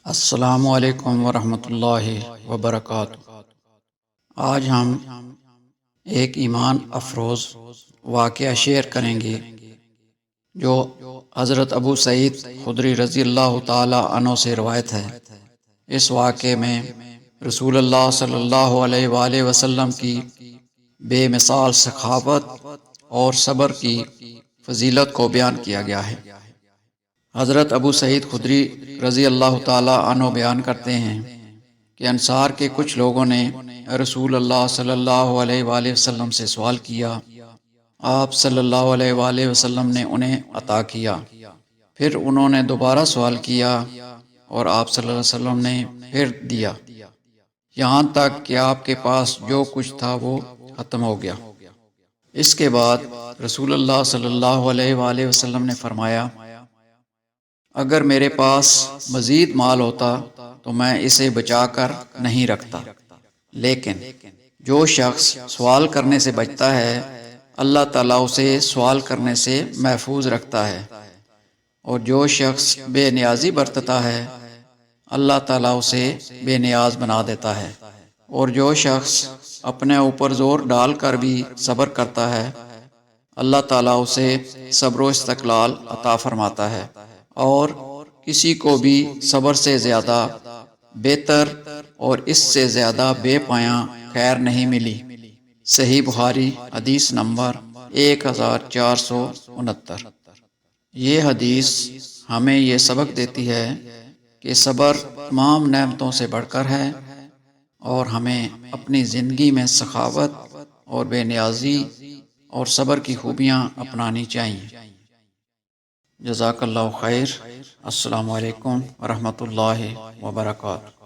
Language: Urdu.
السلام علیکم ورحمۃ اللہ وبرکاتہ۔ آج ہم ایک ایمان افروز واقعہ شیئر کریں گے جو حضرت ابو سعید خدری رضی اللہ تعالی عنہ سے روایت ہے۔ اس واقعے میں رسول اللہ صلی اللہ علیہ وآلہ وسلم کی بے مثال سخاوت اور صبر کی فضیلت کو بیان کیا گیا ہے۔ حضرت ابو سعید خدری رضی اللہ تعالی عنہ بیان کرتے ہیں کہ انصار کے کچھ لوگوں نے رسول اللہ صلی اللہ علیہ وآلہ وسلم سے سوال کیا۔ آپ صلی اللہ علیہ وآلہ وسلم نے انہیں عطا کیا۔ پھر انہوں نے دوبارہ سوال کیا اور آپ صلی اللہ علیہ وسلم نے پھر دیا، یہاں تک کہ آپ کے پاس جو کچھ تھا وہ ختم ہو گیا۔ اس کے بعد رسول اللہ صلی اللہ علیہ وآلہ وسلم نے فرمایا، اگر میرے پاس مزید مال ہوتا تو میں اسے بچا کر نہیں رکھتا، لیکن جو شخص سوال کرنے سے بچتا ہے اللہ تعالیٰ اسے سوال کرنے سے محفوظ رکھتا ہے، اور جو شخص بے نیازی برتتا ہے اللہ تعالیٰ اسے بے نیاز بنا دیتا ہے، اور جو شخص اپنے اوپر زور ڈال کر بھی صبر کرتا ہے اللہ تعالیٰ اسے صبر و استقلال عطا فرماتا ہے، اور کسی کو بھی صبر سے زیادہ بہتر اور اس سے زیادہ بے پایاں خیر نہیں ملی۔ صحیح بخاری حدیث نمبر 1469۔ یہ حدیث ہمیں یہ سبق دیتی ہے کہ صبر تمام نعمتوں سے بڑھ کر ہے، اور ہمیں اپنی زندگی میں سخاوت اور بے نیازی اور صبر کی خوبیاں اپنانی چاہیے۔ جزاک اللہ خیر۔ السلام علیکم ورحمۃ اللہ وبرکاتہ۔